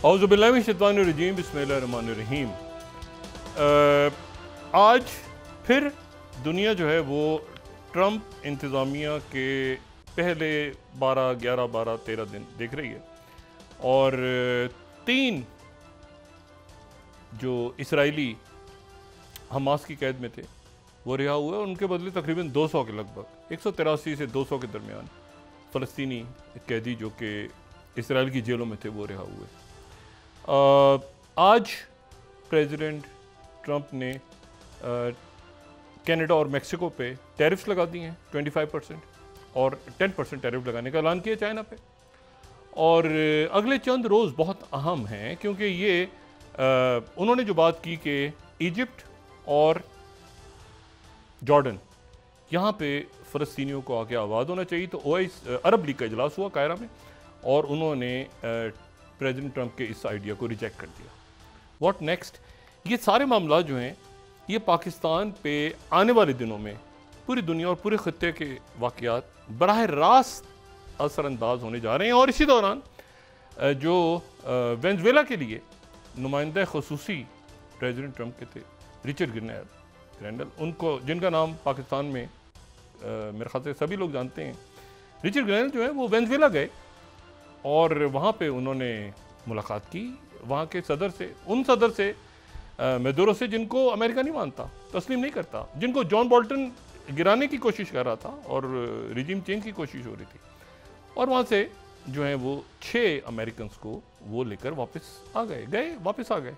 اعوذ باللہ من الشیطان الرجیم، بسم اللہ الرحمن الرحیم۔ آج پھر دنیا جو ہے وہ ٹرمپ انتظامیہ کے پہلے 13 دن دیکھ رہی ہے، اور 3 جو اسرائیلی حماس کی قید میں تھے وہ رہا ہوئے، اور ان کے بدلے تقریباً 200 کے لگ بھگ 183 سے 200 کے درمیان فلسطینی قیدی جو کہ اسرائیل کی جیلوں میں تھے وہ رہا ہوئے۔ آج پریزیڈنٹ ٹرمپ نے کینیڈا اور میکسیکو پہ ٹیرفز لگا دی ہیں 25% اور 10% ٹیرف لگانے کا اعلان کیا چائنا پہ، اور اگلے چند روز بہت اہم ہیں کیونکہ یہ انہوں نے جو بات کی کہ ایجپٹ اور جارڈن یہاں پہ فلسطینیوں کو آگے آباد ہونا چاہیے، تو عرب لیگ کا اجلاس ہوا قاہرہ میں، اور انہوں نے پریزیڈنٹ ٹرمپ کے اس آئیڈیا کو ریجیکٹ کر دیا۔ What next? یہ سارے معاملات جو ہیں یہ پاکستان پہ آنے والے دنوں میں پوری دنیا اور پورے خطے کے واقعات براہ راست اثر انداز ہونے جا رہے ہیں، اور اسی دوران جو وینزویلا کے لیے نمائندہ خصوصی پریزیڈنٹ ٹرمپ کے تھے رچرڈ گرینڈل، ان کو جن کا نام پاکستان میں میرے خیال سے سبھی لوگ جانتے ہیں، رچرڈ گرینڈل جو ہے وہ وینزویلا گئے اور وہاں پہ انہوں نے ملاقات کی وہاں کے صدر سے، ان صدر سے میدورو سے، جن کو امریکہ نہیں مانتا، تسلیم نہیں کرتا، جن کو جان بولٹن گرانے کی کوشش کر رہا تھا اور ریجیم چینج کی کوشش ہو رہی تھی، اور وہاں سے جو ہیں وہ 6 امریکنز کو وہ لے کر واپس آ گئے،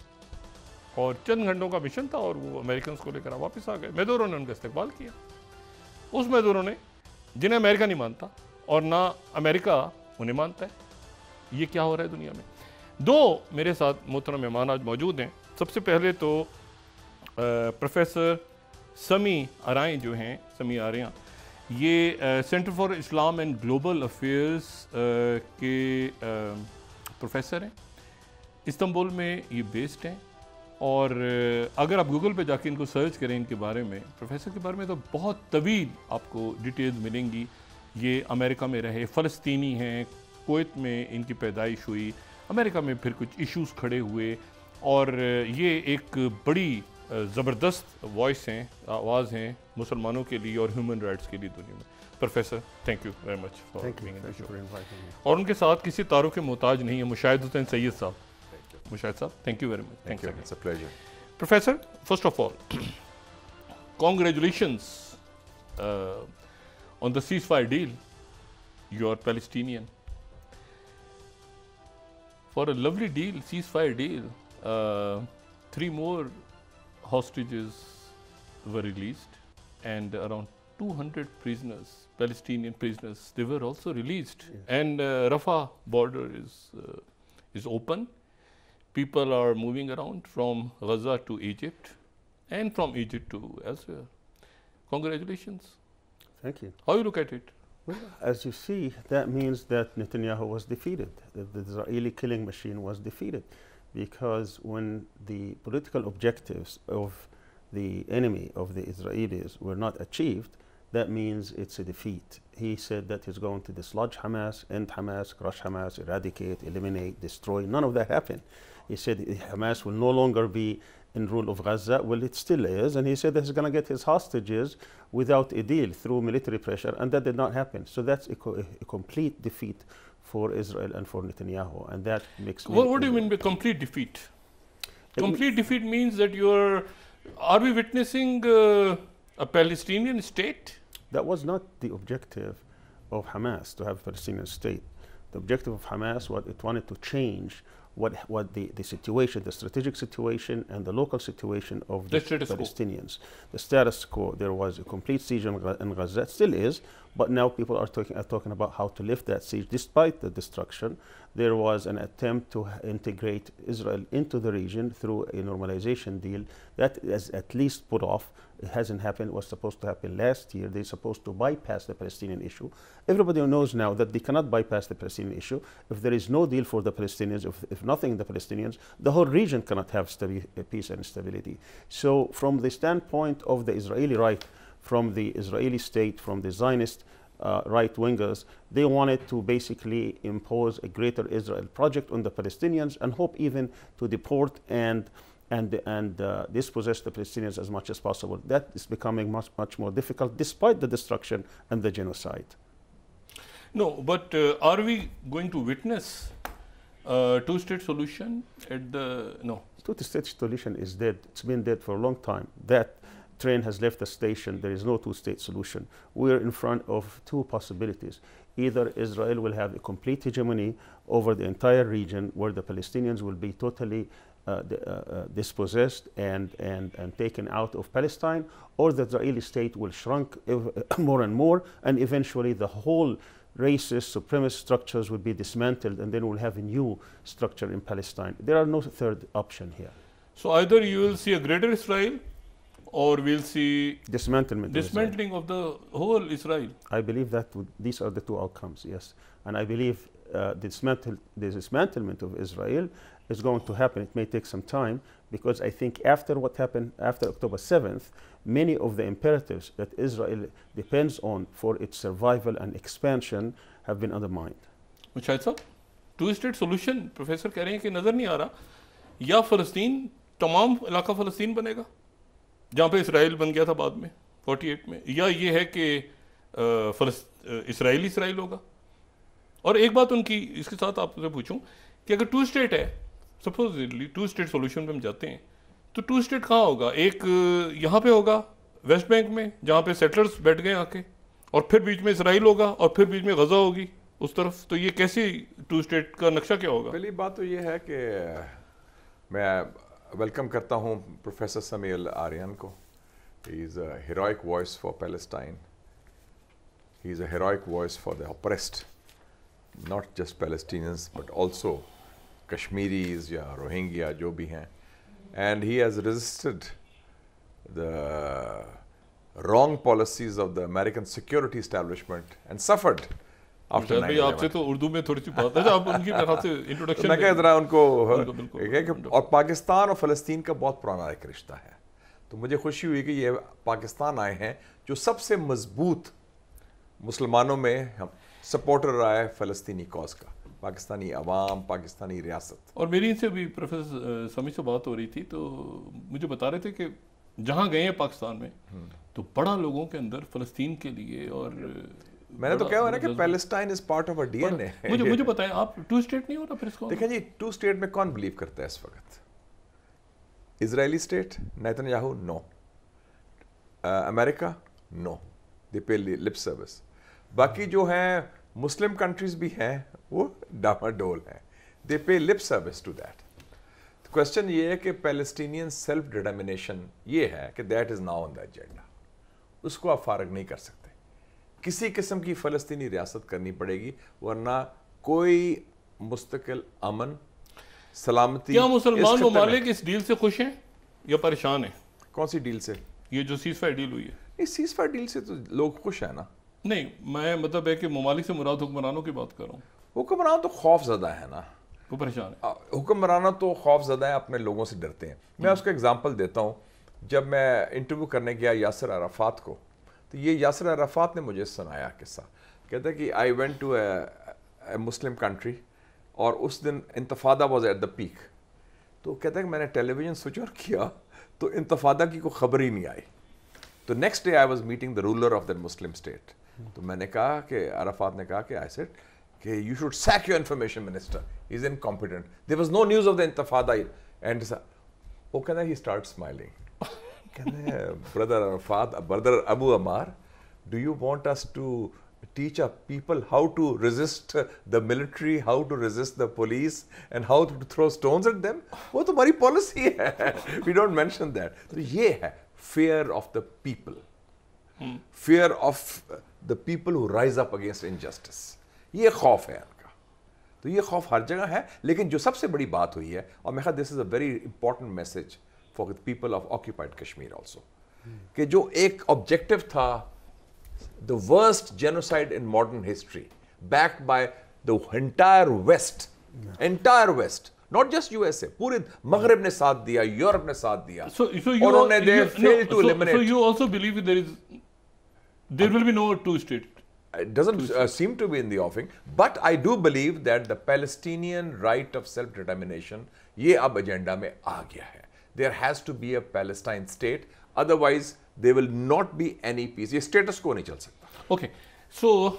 اور چند گھنٹوں کا مشن تھا اور وہ امریکنز کو لے کر واپس آ گئے۔ میدورو نے ان کا استقبال کیا، اس میدورو نے جنہیں امریکہ نہیں مانتا اور نہ امریکہ انہیں مانتا ہے۔ یہ کیا ہو رہا ہے دنیا میں؟ 2 میرے ساتھ محترم مہمان آج موجود ہیں۔ سب سے پہلے تو پروفیسر سمی العریان جو ہیں، سمی العریان، یہ centre for Islam and global affairs کے پروفیسر ہیں، استنبول میں یہ بیسڈ ہیں، اور اگر آپ گوگل پہ جا کے ان کو سرچ کریں ان کے بارے میں، پروفیسر کے بارے میں، تو بہت طویل آپ کو ڈیٹیلز ملیں گی۔ یہ امریکہ میں رہے، فلسطینی ہیں، کویت میں ان کی پیدائش ہوئی، امریکہ میں پھر کچھ ایشوز کھڑے ہوئے، اور یہ ایک بڑی زبردست وائس ہیں، آواز ہیں مسلمانوں کے لیے اور ہیومن رائٹس کے لیے دنیا میں۔ Professor thank you very much for being on the show. اور ان کے ساتھ کسی تعارف کے محتاج نہیں ہے، مشاہد حسین سید صاحب۔ مشاہد صاحب thank you very much. Thank you. It's a pleasure. Professor, first of all, congratulations on the ceasefire deal. You are Palestinian. For a lovely deal, ceasefire deal, 3 more hostages were released, and around 200 prisoners, Palestinian prisoners, they were also released. Yes. And Rafah border is open. People are moving around from Gaza to Egypt and from Egypt to elsewhere. Congratulations. Thank you. How you look at it? Well, as you see, that means that Netanyahu was defeated, that the Israeli killing machine was defeated, because when the political objectives of the enemy of the Israelis were not achieved, that means it's a defeat. He said that he's going to dislodge Hamas, end Hamas, crush Hamas, eradicate, eliminate, destroy. None of that happened. He said Hamas will no longer be in rule of Gaza. Well, it still is. And he said that he's going to get his hostages without a deal through military pressure. And that did not happen. So that's a complete defeat for Israel and for Netanyahu. And that makes me... What do you mean by complete defeat? Complete defeat means that are we witnessing a Palestinian state? That was not the objective of Hamas, to have a Palestinian state. The objective of Hamas was it wanted to change what the situation, the strategic situation and the local situation of the Palestinians. The status quo. There was a complete siege in Gaza, it still is, but now people are talking about how to lift that siege. Despite the destruction, there was an attempt to integrate Israel into the region through a normalization deal. That is at least put off. It hasn't happened. It was supposed to happen last year. They're supposed to bypass the Palestinian issue. Everybody knows now that they cannot bypass the Palestinian issue. If there is no deal for the Palestinians, if nothing the Palestinians, the whole region cannot have peace and stability. So from the standpoint of the Israeli right, from the Israeli state, from the Zionist right-wingers, they wanted to basically impose a greater Israel project on the Palestinians and hope even to deport and dispossess the Palestinians as much as possible. That is becoming much more difficult despite the destruction and the genocide. No, but are we going to witness two-state solution at the, no? Two-state solution is dead. It's been dead for a long time. That train has left the station. There is no two-state solution. We're in front of two possibilities. Either Israel will have a complete hegemony over the entire region where the Palestinians will be totally dispossessed and taken out of Palestine, or the Israeli state will shrink more and more, and eventually the whole racist supremacist structures will be dismantled, and then we'll have a new structure in Palestine. There are no third option here. So either you will see a greater Israel, or we'll see dismantling of the whole Israel. I believe that these are the two outcomes, yes. And I believe the dismantlement of Israel is going to happen. It may take some time, because I think after what happened after October 7th, many of the imperatives that Israel depends on for its survival and expansion have been undermined. Mushahid sahab, two-state solution, Professor कह रहे हैं कि नज़र नहीं आ रहा, या फ़लस्तीन तमाम इलाका फ़लस्तीन बनेगा जहाँ पे इसराइल बन गया था बाद में 48 में, या ये है कि इसराइल होगा. और एक बात उनकी इसके साथ आपसे पूछूं कि अगर टू स्टेट है, सपोजली टू स्टेट सॉल्यूशन पे हम जाते हैं, तो टू स्टेट कहाँ होगा? एक यहाँ पे होगा वेस्ट बैंक में जहाँ पे सेटलर्स बैठ गए आके, और फिर बीच में इसराइल होगा, और फिर बीच में गजा होगी उस तरफ. तो ये कैसी टू स्टेट का नक्शा क्या होगा? पहली बात तो ये है कि मैं वेलकम करता हूँ प्रोफेसर समी अल-आरियन को. He is a heroic voice for Palestine. He is a heroic voice for the oppressed, not just Palestinians but also Kashmiris या Rohingya जो भी हैं. And he has resisted the wrong policies of the American security establishment and suffered after 9/11. आपसे तो उर्दू में थोड़ी सी बात है, आप उनकी तरह से इंट्रोडक्शन मैं कह रहा उनको. और पाकिस्तान और फ़लस्तीन का बहुत पुराना एक रिश्ता है. तो मुझे खुशी हुई कि ये पाकिस्तान आए हैं जो सबसे मजबूत मुसलमानों में हम सपोर्टर रहा है फ़लस्तीनी कॉज का, पाकिस्तानी अवाम, पाकिस्तानी रियासत. और मेरी इनसे भी प्रोफेसर समी से बात हो रही थी, तो मुझे बता रहे थे कि जहाँ गए हैं पाकिस्तान में तो बड़ा लोगों के अंदर फ़लस्तीन के लिए, और मैंने तो कहा है ना कि Palestine is part of a DNA. मुझे बताएं, आप टू स्टेट नहीं होता फिर इसको? देखिए जी, टू स्टेट में कौन बिलीव करता है इस वक्त? Israeli state, Netanyahu no, America no, they pay lip service. बाकी जो हैं मुस्लिम कंट्रीज भी हैं वो डामाडोल हैं, they pay lip service to that. Question ये है कि पैलेस्टीनियन सेल्फ डिटर्मिनेशन ये है कि that is now on the agenda. उसको आप फारग नहीं कर सकते. किसी किस्म की फ़लस्तीनी रियासत करनी पड़ेगी, वरना कोई मुस्तकिल अमन सलामती. क्या मुसलमान ममालिक इस डील से खुश हैं या परेशान हैं? कौन सी डील से? ये जो सीज़फायर डील हुई है. इस सीज़फायर डील से तो लोग खुश हैं ना. नहीं, मैं मतलब है कि ममालिक से मुराद हुक्मरानों की बात कर रहा हूँ. हुक्मरान तो खौफ ज़दा है ना, वो परेशान है. हुक्मरान तो खौफ ज़दा है, अपने लोगों से डरते हैं. मैं उसका एग्जांपल देता हूँ. जब मैं इंटरव्यू करने गया यासिर अराफात को, तो ये यासिर अराफात ने मुझे सुनाया किस्सा. कहता है कि I went to a Muslim country, और उस दिन intifada was at the peak. तो कहता है कि मैंने टेलीविज़न स्विच ऑन किया तो इंतफादा की कोई खबर ही नहीं आई. तो next day I was meeting the ruler of that Muslim state. तो मैंने कहा कि अराफात ने कहा कि आई सेड कि you should sack your information minister, he is incompetent, there was no news of the intifada. And वो कहता है ही स्टार्ट स्माइलिंग. कहते हैं brother Arafat, brother Abu Ammar, do you want us to teach our people how to resist the military, how to resist the police, and how to throw stones at them? वो तो हमारी policy है. We don't mention that. तो ये है fear of the people, fear of the people who rise up against injustice. ये खौफ है इनका. तो ये खौफ हर जगह है. लेकिन जो सबसे बड़ी बात हुई है, और मैं ख्याल this is a very important message for the people of occupied Kashmir also, कि जो एक objective था, the worst genocide in modern history, backed by the entire West, not just USA, पूरे मगरिब ने साथ दिया, यूरोप ने साथ दिया. So they failed to eliminate. So you also believe there will be no two state? It doesn't seem to be in the offing, but I do believe that the Palestinian right of self-determination, ये अब agenda में आ गया है. There has to be a Palestine state, otherwise there will not be any peace. ये status quo नहीं चल सकता. Okay, so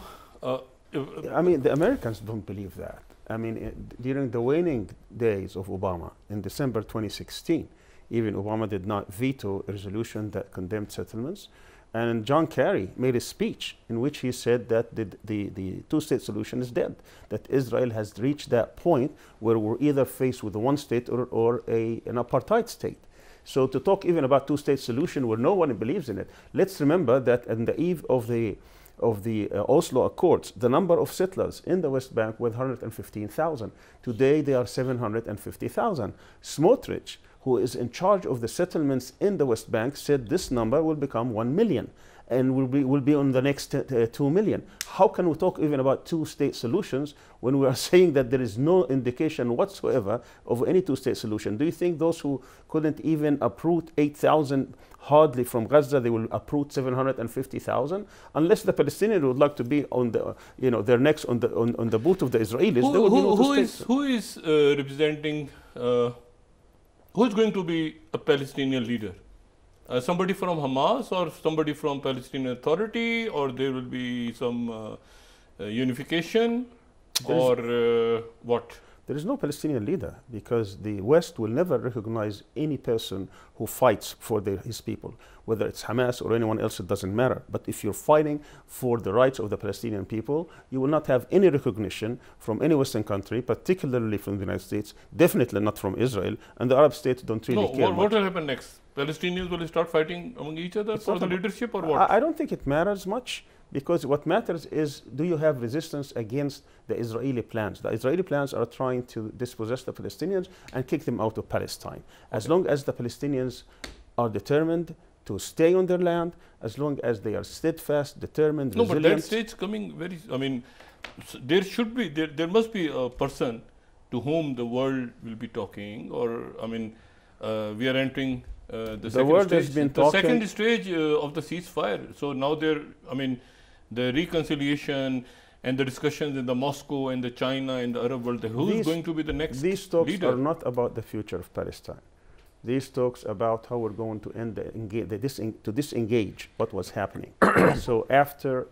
I mean, the Americans don't believe that. I mean, during the waning days of Obama in December 2016, even Obama did not veto a resolution that condemned settlements. And John Kerry made a speech in which he said that the two-state solution is dead, that Israel has reached that point where we're either faced with a one-state or an apartheid state. So to talk even about two-state solution where no one believes in it, let's remember that on the eve of the Oslo Accords, the number of settlers in the West Bank was 115,000. Today they are 750,000. Smotrich, who is in charge of the settlements in the West Bank, said this number will become 1 million and will be on the next 2 million. How can we talk even about two-state solutions when we are saying that there is no indication whatsoever of any two-state solution? Do you think those who couldn't even uproot 8,000 hardly from Gaza, they will uproot 750,000? Unless the Palestinians would like to be on the, their necks on the boot of the Israelis, there will be no two-state. Who is representing? Who is going to be a Palestinian leader? Somebody from Hamas or somebody from Palestinian Authority, or there will be some unification, or what? There is no Palestinian leader because the West will never recognize any person who fights for his people, whether it's Hamas or anyone else, it doesn't matter. But if you're fighting for the rights of the Palestinian people, you will not have any recognition from any Western country, particularly from the United States, definitely not from Israel, and the Arab states don't really care. What will happen next? Palestinians will start fighting among each other for the leadership, or what? I don't think it matters much. Because what matters is, do you have resistance against the Israeli plans? The Israeli plans are trying to dispossess the Palestinians and kick them out of Palestine. As long as the Palestinians are determined to stay on their land, as long as they are steadfast, determined, resilient. No, but that state's coming very, I mean, there should be, there must be a person to whom the world will be talking, or, I mean, we are entering the second stage of the ceasefire. So now the reconciliation and the discussions in the Moscow and the China and the Arab world, who is going to be the next These talks leader? are not about the future of Palestine. These talks about how we're going to end to disengage what was happening. So after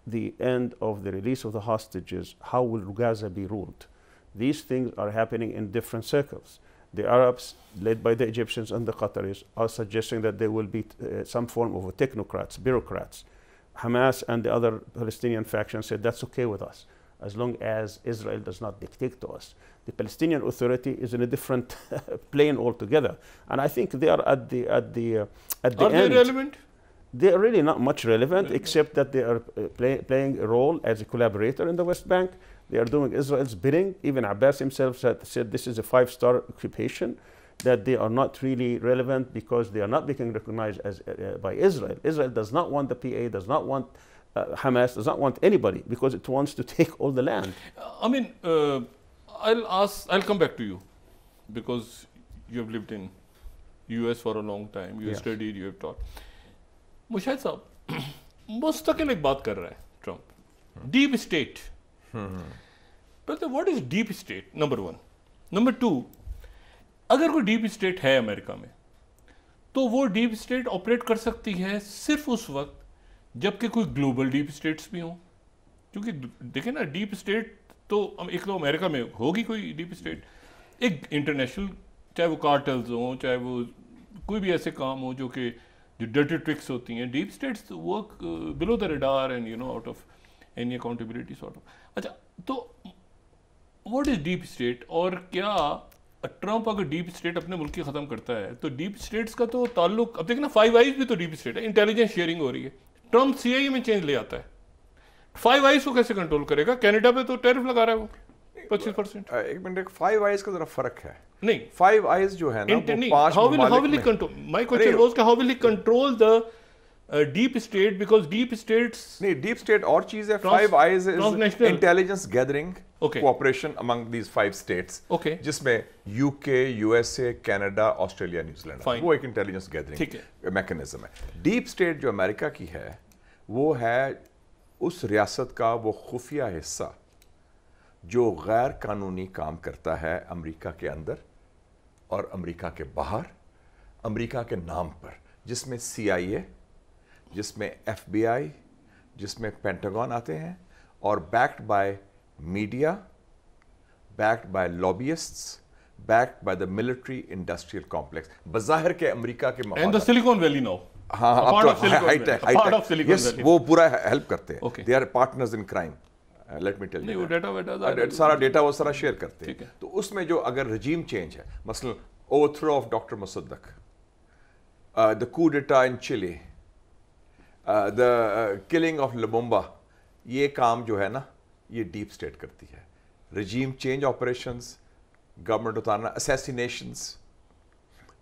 the end of the release of the hostages, how will Gaza be ruled? These things are happening in different circles. The Arabs, led by the Egyptians and the Qataris, are suggesting that there will be some form of technocrats, bureaucrats. Hamas and the other Palestinian factions said that's okay with us, as long as Israel does not dictate to us. The Palestinian Authority is in a different plane altogether, and I think they are at the end. Are they relevant? They are really not much relevant, except that they are playing a role as a collaborator in the West Bank. They are doing Israel's bidding. Even Abbas himself said this is a 5-star occupation, that they are not really relevant because they are not being recognized as by Israel. Israel does not want the PA, does not want Hamas, does not want anybody, because it wants to take all the land. I mean, I'll come back to you, because you have lived in US for a long time, you have studied, you have taught. Mushahid साहब, मुस्तकिल एक बात कर रहा है Trump, deep state. But what is deep state? Number one. Number two, अगर कोई deep state है अमेरिका में, तो वो डीप स्टेट ऑपरेट कर सकती है सिर्फ उस वक्त जबकि कोई ग्लोबल डीप स्टेट्स भी हों. क्योंकि देखें ना, डीप स्टेट तो एक तो अमेरिका में होगी कोई डीप स्टेट, एक इंटरनेशनल, चाहे वो कार्टल्स हों, चाहे वो कोई भी ऐसे काम हो जो कि जो डर्टी ट्रिक्स होती हैं. Deep states work below the radar and out of any accountability sort of. अच्छा, तो व्हाट इज डीप स्टेट, और क्या ट्रम्प अगर डीप स्टेट अपने मुल्क की ख़त्म करता है तो डीप स्टेट्स का तो ताल्लुक, अब देखना 5 आइज भी तो डीप स्टेट है, इंटेलिजेंस शेयरिंग हो रही है. ट्रम्प CIA में चेंज ले आता है, 5 आइज को कैसे कंट्रोल करेगा? कनाडा पे तो टैरिफ लगा रहा है वो 25%. एक मिनट, 5 आइज का जरा फर्क है. नहीं, 5 आइज जो है ना वो 5 how will he control? My question was how will he control the deep state, because deep states नहीं, deep state और चीज है. 5 eyes is intelligence gathering cooperation among these 5 states, जिसमें UK, USA, Canada, Australia, New Zealand, वो एक intelligence gathering mechanism है. Deep state जो America की है वो है उस रियासत का वो खुफिया हिस्सा जो गैर कानूनी काम करता है अमेरिका के अंदर और अमेरिका के बाहर, अमेरिका के नाम पर, जिसमें CIA, जिसमें FBI, जिसमें पेंटागन आते हैं, और backed by media, backed by lobbyists, backed by the military industrial complex. बज़ाहिर के अमेरिका के and the Silicon Valley now. हाँ, part of Silicon Valley. Part of Silicon Valley. वो पूरा हेल्प करते हैं. Okay. They are partners in crime. Let me tell you. नहीं, वो डेटा सारा डेटा वो सारा शेयर करते हैं. तो उसमें जो अगर रजीम चेंज है, मसलन overthrow of Dr. Mossadegh, the coup d'etat in Chile, the killing of Lumumba, ये काम जो है ना, ये डीप स्टेट करती है. रजीम चेंज ऑपरेशंस, गवर्नमेंट उतारना, असैसिनेशंस,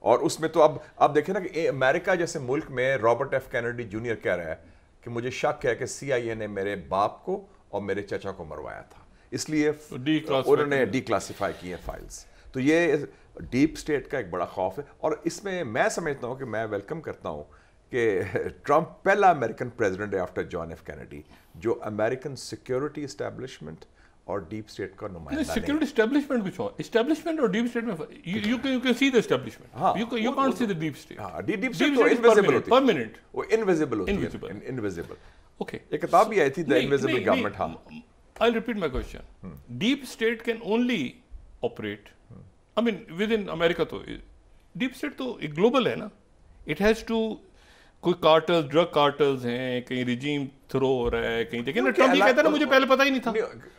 और उसमें तो अब देखें ना कि अमेरिका जैसे मुल्क में रॉबर्ट F. कैनेडी जूनियर कह रहा है कि मुझे शक है कि CIA ने मेरे बाप को और मेरे चचा को मरवाया था, इसलिए उन्होंने डिक्लासिफाई किए फाइल्स. तो ये डीप स्टेट का एक बड़ा खौफ है, और इसमें मैं समझता हूँ कि मैं वेलकम करता हूँ कि ट्रंप पहला अमेरिकन प्रेसिडेंट है आफ्टर जॉन F. कैनेडी जो अमेरिकन सिक्योरिटी एस्टेब्लिशमेंट और डीप स्टेट का नुमाइंदा. सिक्योरिटी एस्टेब्लिशमेंट कुछ और, एस्टेब्लिशमेंट और डीप स्टेट में you can see the establishment. You can't see the deep state. Deep state तो इनविजिबल होती है, परमानेंट, वो इनविजिबल होती है, इनविजिबल. ओके, एक किताब भी आई थी, द इनविजिबल गवर्नमेंट. हाँ, I'll repeat my question. Deep state can only operate, I mean within America. तो deep state तो एक global है ना. It has to, कोई कार्टल्स, ड्रग कार्टल्स हैं, कहीं रिजीम थ्रो हो रहा है, कहीं देखिए ना, ट्रम्प ये कहता है ना मुझे पहले पता ही नहीं था,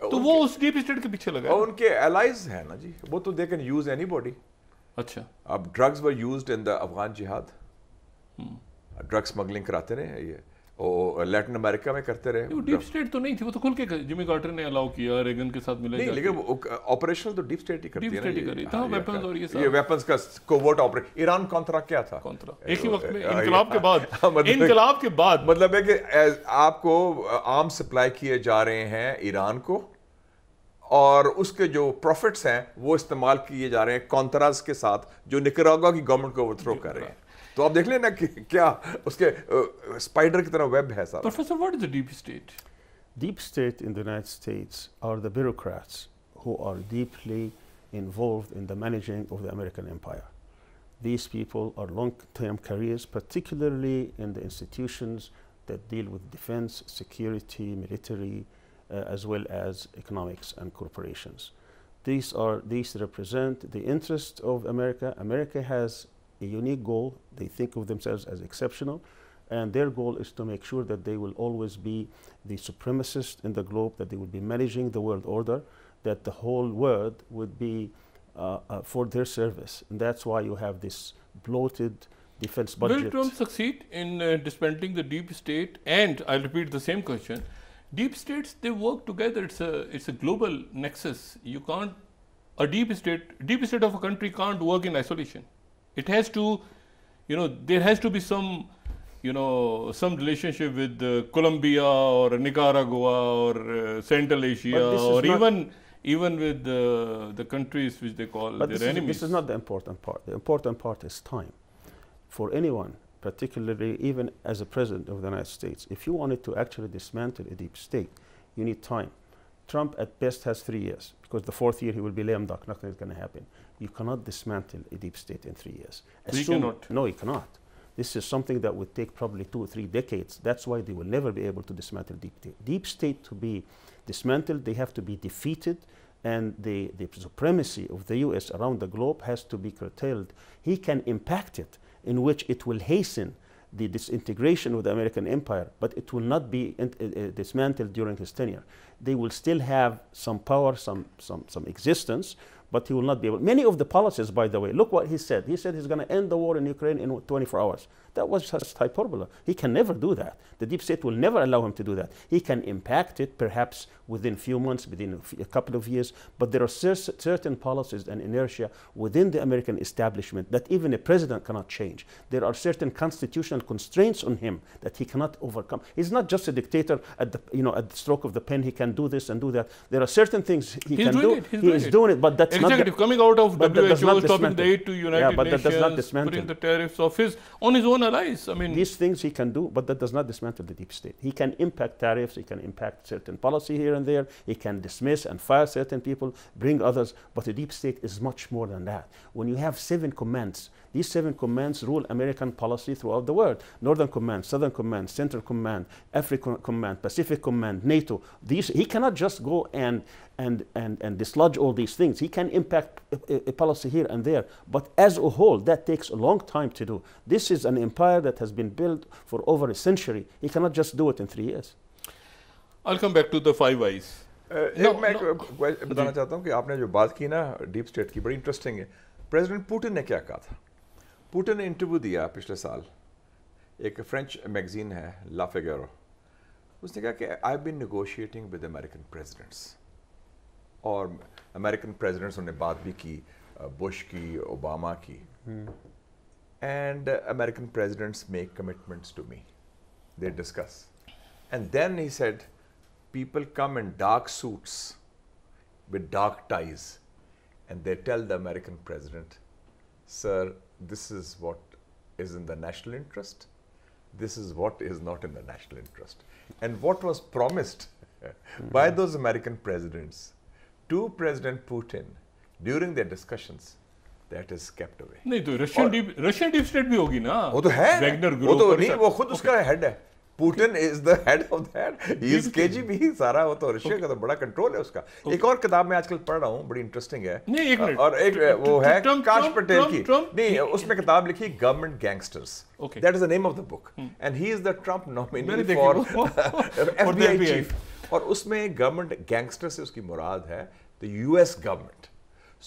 तो वो उस डीप स्टेट के पीछे लगा है. और उनके एलाइज हैं ना जी, वो तो दे कैन यूज एनीबॉडी. अच्छा, अब drugs were used in the Afghan जिहाद, ड्रग स्मगलिंग कराते रहे ये, और लैटिन अमेरिका में करते रहे. वो डीप स्टेट तो नहीं थी, वो तो खुल के जिमी कार्टर ने अलाउ किया, रेगन के साथ मिले. नहीं, लेकिन ऑपरेशनल तो डीप स्टेट ही करती है ना. वेपन्स और ये वेपन्स का कोवर्ट ऑपरेशन. ईरान कॉन्ट्रा क्या था? कॉन्ट्रा एक ही वक्त में इनकलाब के बाद, इनकलाब के बाद, मतलब है कि आपको आर्म सप्लाई किए जा रहे हैं ईरान को, और उसके जो प्रॉफिट्स हैं वो इस्तेमाल किए जा रहे हैं कॉन्ट्रास के साथ, जो निकरागुआ की गवर्नमेंट को ओवरथ्रो कर रहे हैं. तो आप देख लेना कि क्या उसके स्पाइडर की तरह वेब है सारा. Professor, what is the deep state? Deep state in the United States are the bureaucrats who are deeply involved in the managing of the American empire. These people are long-term careers, particularly in the institutions that deal with defense, security, military, as well as economics and corporations. These represent the interest of America. America has a unique goal. They think of themselves as exceptional, and their goal is to make sure that they will always be the supremacist in the globe, that they will be managing the world order, that the whole world would be for their service. And that's why you have this bloated defense budget. Will Trump succeed in dismantling the deep state? And I'll repeat the same question. Deep states, they work together. It's a global nexus. You can't, a deep state of a country can't work in isolation. It has to, there has to be some, some relationship with Colombia or Nicaragua or Central Asia, or even with the countries which they call their enemies. This is not the important part. The important part is time. For anyone, particularly even as a president of the United States, if you wanted to actually dismantle a deep state, you need time. Trump at best has 3 years, because the 4th year he will be lame duck, nothing is going to happen. You cannot dismantle a deep state in 3 years. You cannot? No, you cannot. This is something that would take probably 2 or 3 decades. That's why they will never be able to dismantle deep state. Deep state, to be dismantled, they have to be defeated, and the supremacy of the US around the globe has to be curtailed. He can impact it, in which it will hasten the disintegration of the American empire, but it will not be dismantled during his tenure. They will still have some power, some existence, but he will not be able. Many of the policies, by the way, look what he said. He said he's going to end the war in Ukraine in 24 hours. That was just hyperbole. He can never do that. The deep state will never allow him to do that. He can impact it perhaps within a few months, within a couple of years, but there are certain policies and inertia within the American establishment that even a president cannot change. There are certain constitutional constraints on him that he cannot overcome. He's not just a dictator at the, at the stroke of the pen. He can do this and do that. There are certain things he can do. He is doing it, but that's executive coming out of WHO, stopping the aid to United but Nations, that does not dismantle. putting the tariffs on his own allies. I mean, these things he can do, but that does not dismantle the deep state. He can impact tariffs, he can impact certain policy here and there, he can dismiss and fire certain people, bring others, but the deep state is much more than that. When you have 7 commands, these 7 commands rule American policy throughout the world. Northern Command, Southern Command, Central Command, African Command, Pacific Command, NATO. He cannot just go and dislodge all these things. He can impact a policy here and there, but as a whole, that takes a long time to do. This is an empire that has been built for over a century. He cannot just do it in 3 years. I'll come back to the 5 eyes. मैं बताना चाहता हूँ कि आपने जो बात की ना डीप स्टेट की, बड़ी इंटरेस्टिंग है। प्रेसिडेंट पुतिन ने क्या कहा था? पुतिन ने इंटरव्यू दिया पिछले साल, एक फ्रेंच मैगजीन है ला फिगेरो, उसने कहा कि I have been negotiating with American presidents, और अमेरिकन प्रेसिडेंट्स उन्होंने बात भी की, बुश की, ओबामा की, and American presidents make commitments to me, they discuss, and then he said people come in dark suits with dark ties and they tell the American president, sir, this is what is in the national interest, this is what is not in the national interest. And what was promised by those American presidents to President Putin during their discussions, that is kept away. नहीं तो Russian deep state भी होगी ना, वो तो है, Wagner वो तो ग्रुप, नहीं, वो खुद उसका हेड है। Putin is the head of that, he is KGB सारा, वो तो रशिया का तो बड़ा कंट्रोल है उसका। एक और किताब मैं आजकल पढ़ रहा हूँ, बड़ी इंटरेस्टिंग है, नहीं एक मिनट, और एक वो है काश पटेल की, नहीं उसमें किताब लिखी government gangsters, that is the name of the book, and he is the Trump nominee for FBI chief, और उसमें गवर्नमेंट गैंगस्टर से उसकी मुराद है the US government.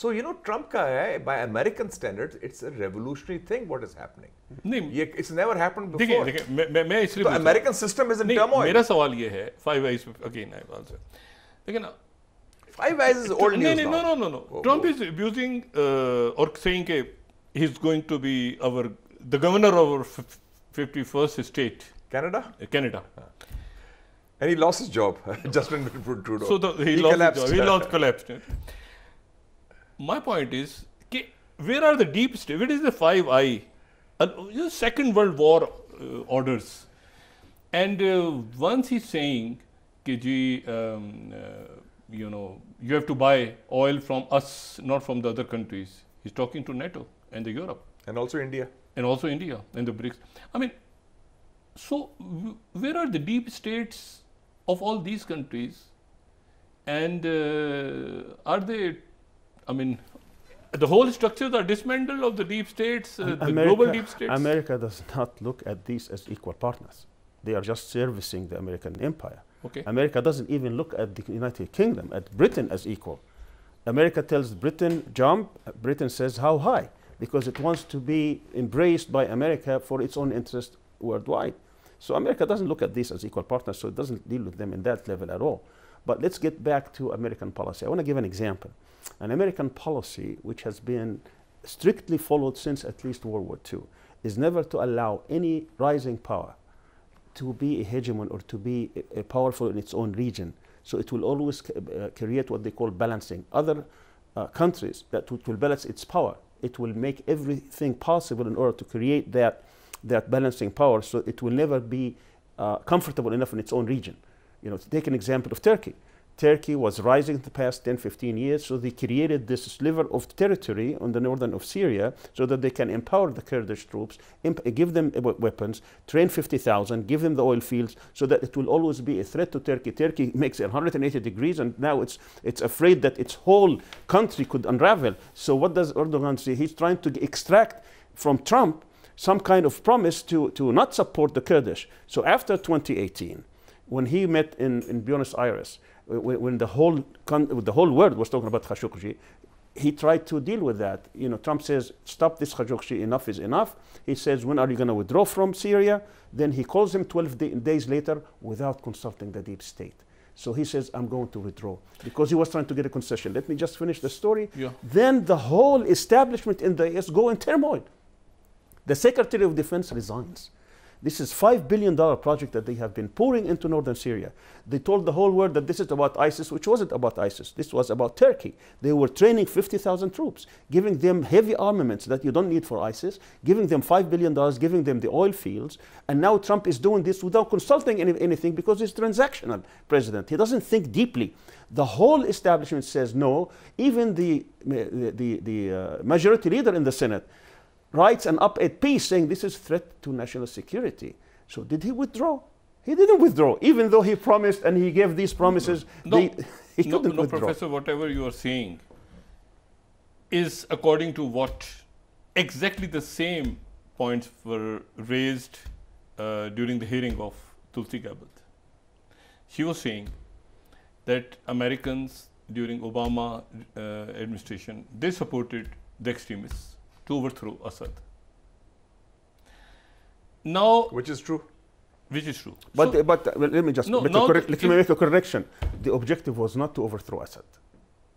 So you know Trump का है, by American standards it's a revolutionary thing what is happening. नहीं ये it's never happened before. देखिए मैं इसलिए तो American system is in turmoil. मेरा सवाल ये है, 5 eyes again I will say, लेकिन 5 eyes is old news now. No. Trump is abusing or saying कि he's going to be the governor of our 51st state. Canada. And he lost his job. Justin Trudeau. So he collapsed. My point is, where are the deep state? Where is the 5 eye? Second World War orders. And once he's saying, you have to buy oil from us, not from the other countries. He's talking to NATO and the Europe. And also India. And the BRICS. I mean, so where are the deep states of all these countries? And are they... I mean, the whole structures are dismantled of the deep states, the global deep states. America does not look at these as equal partners. They are just servicing the American empire. Okay. America doesn't even look at the United Kingdom, at Britain as equal. America tells Britain, jump. Britain says, how high? Because it wants to be embraced by America for its own interest worldwide. So America doesn't look at these as equal partners, so it doesn't deal with them in that level at all. But let's get back to American policy. I want to give an example. An American policy which has been strictly followed since at least World War II is never to allow any rising power to be a hegemon or to be powerful in its own region. So it will always create what they call balancing. Other countries that will balance its power. It will make everything possible in order to create that balancing power, so it will never be comfortable enough in its own region. Take an example of Turkey. Turkey was rising in the past 10, 15 years, so they created this sliver of territory on the northern of Syria so that they can empower the Kurdish troops, give them weapons, train 50,000, give them the oil fields, so that it will always be a threat to Turkey. Turkey makes 180 degrees, and now it's afraid that its whole country could unravel. So what does Erdogan say? He's trying to extract from Trump some kind of promise to not support the Kurdish. So after 2018, when he met in Buenos Aires, when the whole world was talking about Khashoggi, he tried to deal with that. Trump says, stop this Khashoggi, enough is enough. He says, when are you going to withdraw from Syria? Then he calls him 12 days later without consulting the deep state. So he says, I'm going to withdraw, because he was trying to get a concession. Let me just finish the story. Yeah. Then the whole establishment in the US go in turmoil. The Secretary of Defense resigns. This is $5 billion project that they have been pouring into northern Syria. They told the whole world that this is about ISIS, which wasn't about ISIS. This was about Turkey. They were training 50,000 troops, giving them heavy armaments that you don't need for ISIS, giving them $5 billion, giving them the oil fields. And now Trump is doing this without consulting anything because he's transactional president. He doesn't think deeply. The whole establishment says no. Even the majority leader in the Senate writes an op-ed piece saying this is a threat to national security. So did he withdraw? He didn't withdraw, even though he promised and he gave these promises. No, he couldn't withdraw. Professor, whatever you are saying is according to what exactly the same points were raised during the hearing of Tulsi Gabbard. She was saying that Americans during Obama administration, they supported the extremists to overthrow Assad. Now, which is true. Which is true. But let me just let me make a correction. The objective was not to overthrow Assad.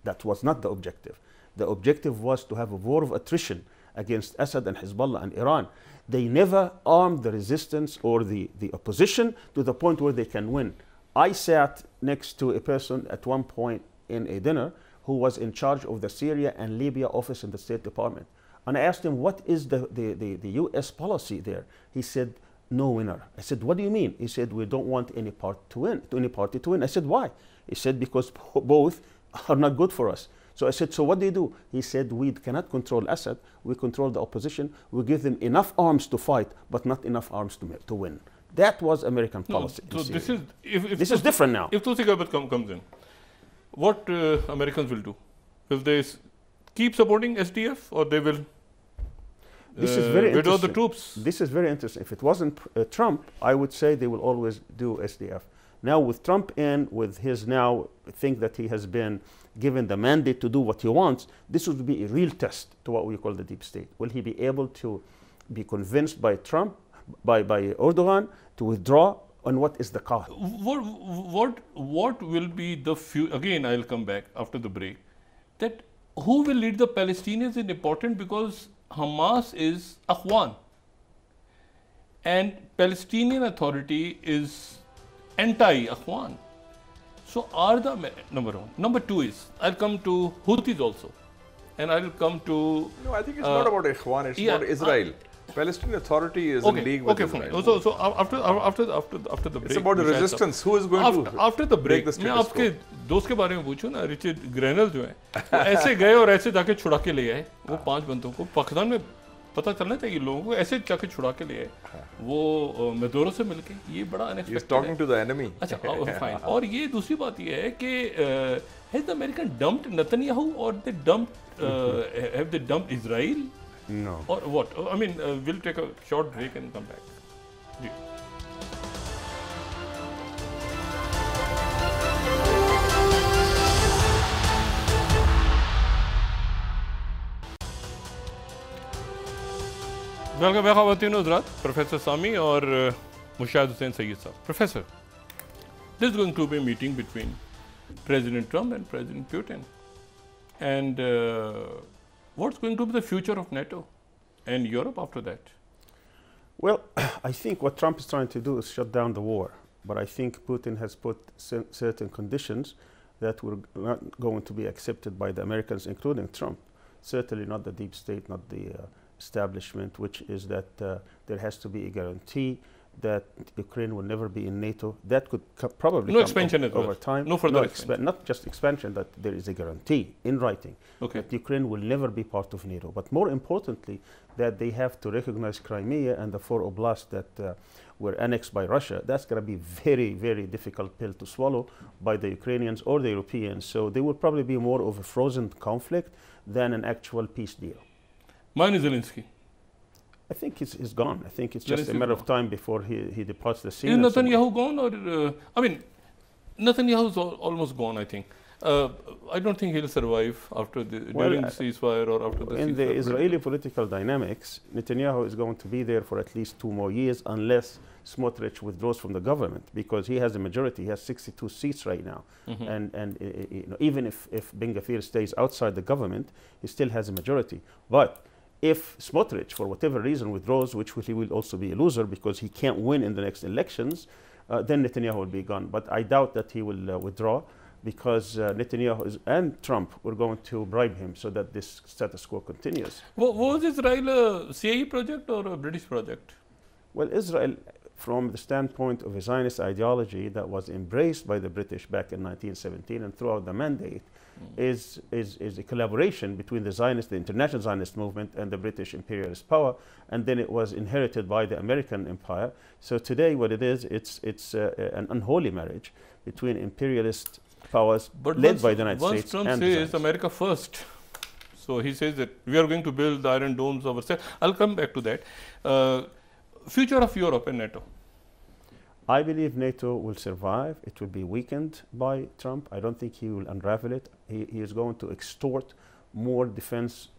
That was not the objective. The objective was to have a war of attrition against Assad and Hezbollah and Iran. They never armed the resistance or the opposition to the point where they can win. I sat next to a person at one point in a dinner who was in charge of the Syria and Libya office in the State Department. And I asked him, what is the US policy there? He said, no winner. I said, what do you mean? He said, we don't want any party to win. I said, why? He said, because both are not good for us. So I said, so what do? He said, we cannot control Assad. We control the opposition. We give them enough arms to fight, but not enough arms to win. That was American policy. So this is this is different now. If Tulsi Gabbard comes in, what Americans will do? Will they keep supporting SDF, or they will withdraw the troops? This is very interesting. If it wasn't Trump, I would say they will always do SDF. Now with Trump in, with his now think that he has been given the mandate to do what he wants, this would be a real test to what we call the deep state. Will he be able to be convinced by Trump, by Erdogan, to withdraw, and what is the cost? What will be the future? Again, I'll come back after the break. That who will lead the Palestinians is important, because Hamas is Akhwan, and Palestinian Authority is anti-Akhwan. So are the number one. Number two is, I'll come to Houthis also, and I'll come to. No, I think it's not about Akhwan. It's about Israel. Palestinian Authority is in league with Israel. Fine. So after the break, it's about the resistance. Who is going to after the break? मैं आपके दोस्त के बारे में पूछूं ना, Richard granal जो है, वो ऐसे गए और ऐसे जाके छुड़ा के ले आए वो 5 बंदों को। पाकिस्तान में पता चलना चाहिए लोगों को, ऐसे जाके छुड़ा के ले आए वो मेदोरो से मिलके। ये बड़ा अनएक्सपेक्टेड है। Talking to the enemy. अच्छा, फाइन। और ये दूसरी बात ये है कि has the American dumped Netanyahu, और they dumped have they dumped Israel? No. Or what? I mean, we'll take a short break and come back. जी. वेलकम बैक ख़वातीन हज़रात, प्रोफेसर सामी और मुशाहिद हुसैन सैयद साहब। Professor, this is going to be a meeting between President Trump and President Putin, and what's going to be the future of NATO and Europe after that? Well, I think what Trump is trying to do is shut down the war. But I think Putin has put certain conditions that were not going to be accepted by the Americans, including Trump. Certainly not the deep state, not the establishment, which is that there has to be a guarantee that Ukraine will never be in NATO. That could probably no come expansion over time. No further expansion. Not just expansion, that there is a guarantee in writing that Ukraine will never be part of NATO. But more importantly, that they have to recognize Crimea and the 4 oblasts that were annexed by Russia. That's going to be very, very difficult pill to swallow by the Ukrainians or the Europeans. So there will probably be more of a frozen conflict than an actual peace deal. Mine is Zelensky. I think he's gone. I think it's just a matter of time before he departs the scene. Is Netanyahu gone, or I mean, Netanyahu's almost gone, I think. I don't think he'll survive after during the ceasefire or after the ceasefire. In the Israeli political dynamics, Netanyahu is going to be there for at least 2 more years unless Smotrich withdraws from the government, because he has a majority. He has 62 seats right now. And you know, even if Ben Gvir stays outside the government, he still has a majority. But if Smotrich, for whatever reason, withdraws, which he will also be a loser because he can't win in the next elections, then Netanyahu will be gone. But I doubt that he will withdraw, because Netanyahu and Trump were going to bribe him so that this status quo continues. Was Israel a CIA project or a British project? Well, Israel, from the standpoint of a Zionist ideology that was embraced by the British back in 1917 and throughout the mandate, is a collaboration between the international Zionist movement and the British imperialist power, and then it was inherited by the American empire. So today what it is, it's an unholy marriage between imperialist powers led by the United States. Once Trump says America first, so he says that we are going to build the Iron Domes ourselves. I'll come back to that. Future of Europe and NATO. I believe NATO will survive. It will be weakened by Trump. I don't think he will unravel it. He is going to extort more defense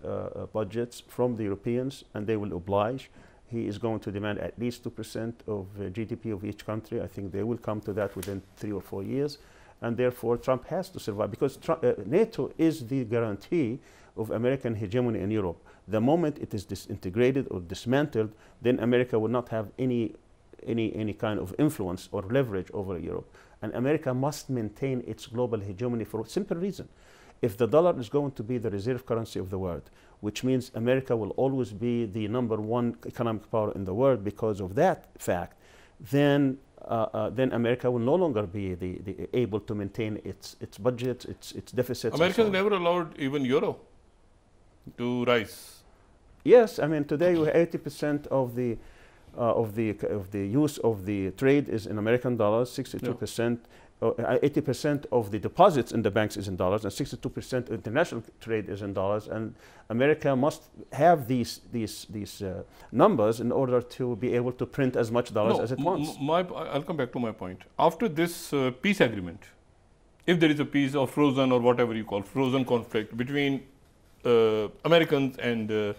budgets from the Europeans, and they will oblige. He is going to demand at least 2% of GDP of each country. I think they will come to that within 3 or 4 years. And therefore, Trump has to survive, because NATO is the guarantee of American hegemony in Europe. The moment it is disintegrated or dismantled, then America will not have any kind of influence or leverage over Europe. And America must maintain its global hegemony for a simple reason. If the dollar is going to be the reserve currency of the world, which means America will always be the #1 economic power in the world because of that fact, then America will no longer be able to maintain its budget, its deficits. America has never allowed even euro to rise. Yes, I mean today 80% of the use of the trade is in American dollars, 62%, 80% of the deposits in the banks is in dollars, and 62% international trade is in dollars. And America must have these numbers in order to be able to print as much dollars as it wants. I'll come back to my point. After this peace agreement, if there is a peace or frozen or whatever you call frozen conflict between Americans and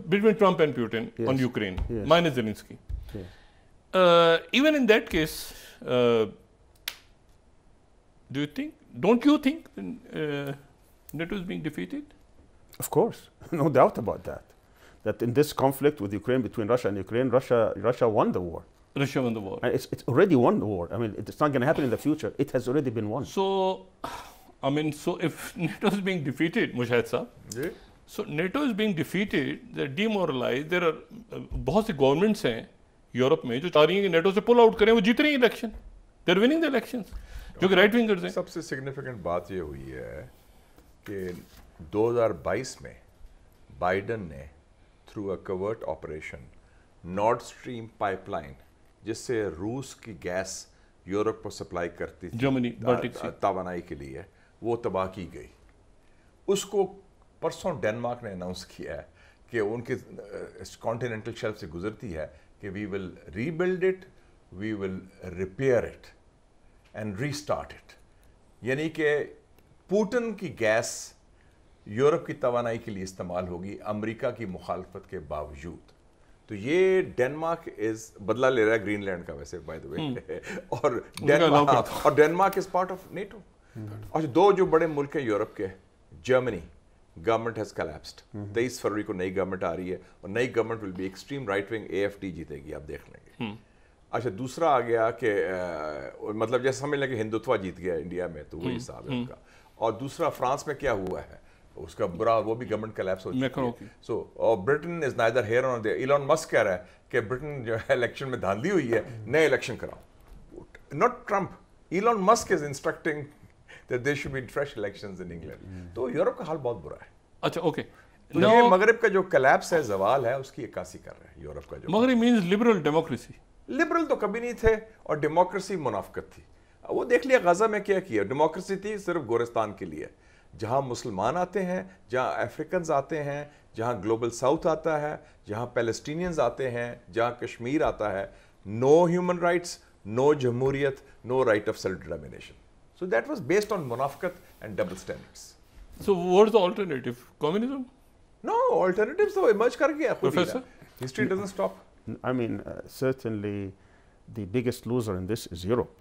between Trump and Putin on Ukraine, minus Zelensky. Even in that case, don't you think NATO is being defeated? Of course, no doubt about that. That in this conflict with Ukraine, between Russia and Ukraine, Russia won the war. Russia won the war. And it's already won the war. I mean, it's not going to happen in the future. It has already been won. So, I mean, so if NATO is being defeated, Mushahid sahab, so NATO is being defeated, they're demoralized. There are बहुत सी governments हैं Europe में जो चाह रही हैं कि NATO से pull out करें, वो जीत रही हैं election. They're winning the elections. जो कि right wingers हैं. सबसे significant बात ये हुई है कि 2022 में बाइडन ने through a covert operation Nord Stream pipeline, जिससे रूस की गैस यूरोप को सप्लाई करती थी जर्मनी तवानाई के लिए, वो तबाह की गई. उसको परसों डेनमार्क ने अनाउंस किया है कि उनके कॉन्टिनेंटल शेल्फ से गुजरती है कि we will rebuild it, we will repair it and restart it. यानी कि पुतिन की गैस यूरोप की तवानाई के लिए इस्तेमाल होगी अमेरिका की मुखालफत के बावजूद. तो ये डेनमार्क बदला ले रहा है ग्रीनलैंड का, वैसे बाय द वे, और Denmark is part of NATO. और दो जो बड़े मुल्क हैं यूरोप के, जर्मनी गवर्नमेंट हैज कोलैप्स्ड. 23 फरवरी को नई गवर्नमेंट आ रही है और नई government will be extreme right wing, AFD जीतेगी, आप देख लेंगे. अच्छा, दूसरा आ गया कि मतलब जैसे समझ लें कि हिंदुत्व जीत गया इंडिया में, तो वही हिसाब है उनका. और दूसरा फ्रांस में क्या हुआ है, उसका बुरा, वो भी गवर्नमेंट कोलैप्स हो चुकी है. सो और Britain is neither here nor there. Elon Musk कह रहा है कि ब्रिटेन जो है इलेक्शन में धांधली हुई है, नए इलेक्शन कराओ. Not Trump, Elon Musk is instructing that there should be fresh elections in England. तो यूरोप का हाल बहुत बुरा है. अच्छा, ओके. तो ये मगरिब का जो कोलैप्स है, जवाल है, उसकी इक्कासी कर रहे हैं यूरोप का. जो मगरिब मींस लिबरल डेमोक्रेसी. लिबरल तो कभी नहीं थे, और डेमोक्रेसी मुनाफिकत थी. वो देख लिया गजा में क्या किया. डेमोक्रेसी थी सिर्फ गोरिस्तान के लिए, जहाँ मुसलमान आते हैं, जहाँ अफ्रीकन्स आते हैं, जहाँ ग्लोबल साउथ आता है, जहाँ पैलेस्टीनियंस आते हैं, जहाँ कश्मीर आता है. नो ह्यूमन राइट्स, नो जमहूरियत, no right of self determination. So that was based on munafiqat and double standards. So what's the alternative? Communism? No, alternatives तो emerge कर गया. Professor? History doesn't stop. I mean, certainly the biggest loser in this is Europe.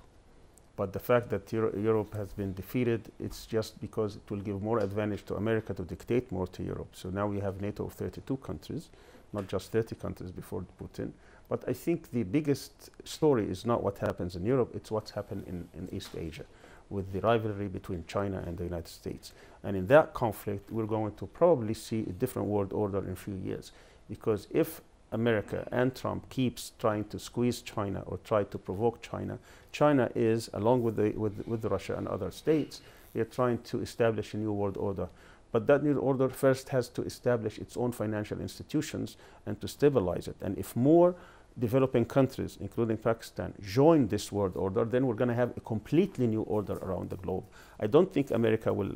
But the fact that Europe has been defeated, it's just because it will give more advantage to America to dictate more to Europe. So now we have NATO of 32 countries, not just 30 countries before Putin. But I think the biggest story is not what happens in Europe, it's what's happened in East Asia, with the rivalry between China and the United States. And in that conflict, we're going to probably see a different world order in a few years. Because if America and Trump keeps trying to squeeze China or try to provoke China, China is, along with Russia and other states, they're trying to establish a new world order. But that new order first has to establish its own financial institutions and to stabilize it. And if more developing countries, including Pakistan, join this world order, then we're going to have a completely new order around the globe. I don't think America will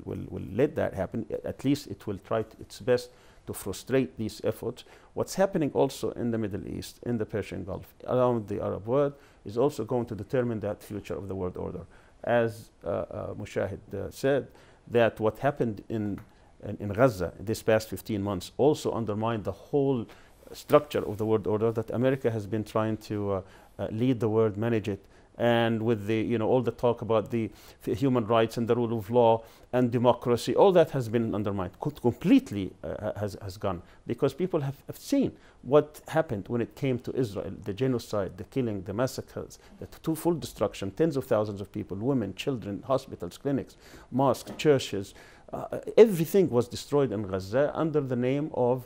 let that happen. At least it will try its best to frustrate these efforts. What's happening also in the Middle East, in the Persian Gulf, around the Arab world, is also going to determine that future of the world order. As Mushahid said, that what happened in Gaza this past 15 months also undermined the whole structure of the world order that America has been trying to lead the world, manage it. And with the, all the talk about the human rights and the rule of law and democracy, all that has been undermined, completely has gone. Because people have seen what happened when it came to Israel, the genocide, the killing, the massacres, the full destruction, tens of thousands of people, women, children, hospitals, clinics, mosques, churches, everything was destroyed in Gaza under the name of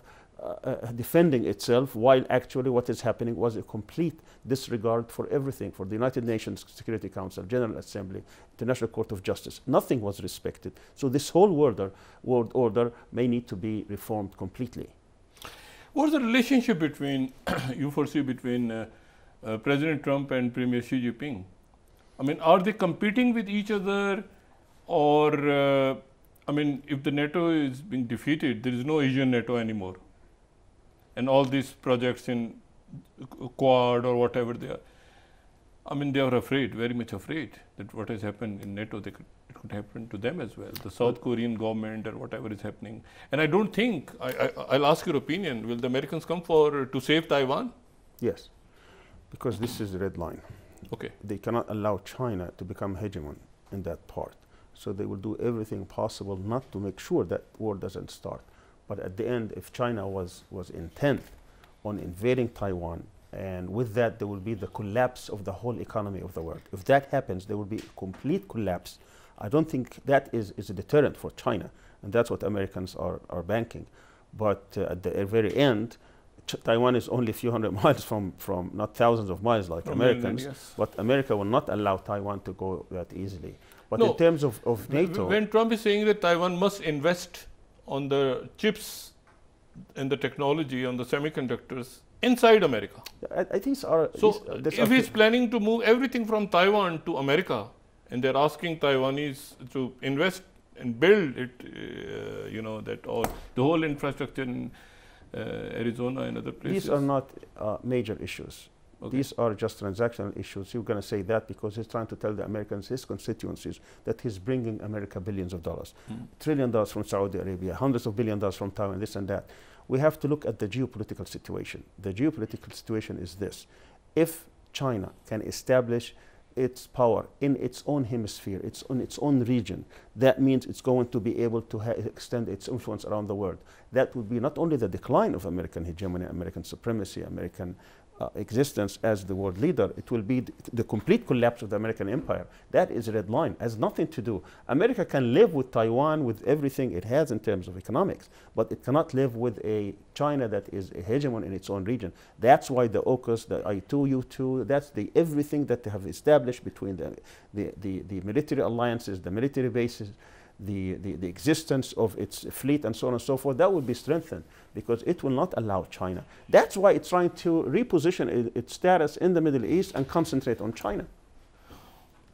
defending itself, while actually what is happening was a complete disregard for everything, for the United Nations Security Council, General Assembly, International Court of Justice. Nothing was respected. So this whole world order may need to be reformed completely. What's the relationship between, you foresee, between President Trump and Premier Xi Jinping? I mean, are they competing with each other, or, I mean, if the NATO is being defeated, there is no Asian NATO anymore? And all these projects in Quad or whatever they are, I mean, they are afraid, very much afraid, that what has happened in NATO, it could happen to them as well. The South Korean government or whatever is happening. And I don't think, I'll ask your opinion, will the Americans come to save Taiwan? Yes, because this is the red line. Okay. They cannot allow China to become hegemon in that part. So they will do everything possible not to make sure that war doesn't start. But at the end, if China was intent on invading Taiwan, and with that there will be the collapse of the whole economy of the world. If that happens, there will be a complete collapse. I don't think that is a deterrent for China, and that's what Americans are banking. But at the very end, Taiwan is only a few hundred miles from not thousands of miles like Americans, yes. But America will not allow Taiwan to go that easily. But no, in terms of NATO... When Trump is saying that Taiwan must invest on the chips and the technology, on the semiconductors inside America. I think so if he's planning to move everything from Taiwan to America, and they're asking Taiwanese to invest and build it, that all the whole infrastructure in Arizona and other places. These are not major issues. Okay. These are just transactional issues. You're going to say that because he's trying to tell the Americans, his constituencies, that he's bringing America billions of dollars. $1 trillion from Saudi Arabia, hundreds of billions of dollars from Taiwan, this and that. We have to look at the geopolitical situation. The geopolitical situation is this. If China can establish its power in its own hemisphere, in its own region, that means it's going to be able to extend its influence around the world. That would be not only the decline of American hegemony, American supremacy, American existence as the world leader, it will be the complete collapse of the American empire. That is a red line. It has nothing to do. America can live with Taiwan, with everything it has in terms of economics, but it cannot live with a China that is a hegemon in its own region. That's why the AUKUS, the I2, U2, that's everything that they have established between the military alliances, the military bases, the existence of its fleet and so on and so forth, that will be strengthened because it will not allow China. That's why it's trying to reposition its status in the Middle East and concentrate on China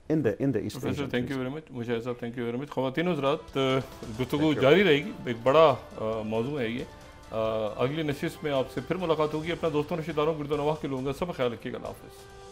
in the East Asia. Professor, thank you very much. Mushahid साहब, thank you very much. ख़वातीन हज़रात, गुफ्तगू जारी रहेगी, एक बड़ा मौजू है ये. अगली नशिस्त में आपसे फिर मुलाकात होगी. अपना दोस्तों, रिश्तेदारों, गिरदो नवाह के लोगों का सब ख्याल रखिएगा. अल्लाह हाफ़िज़.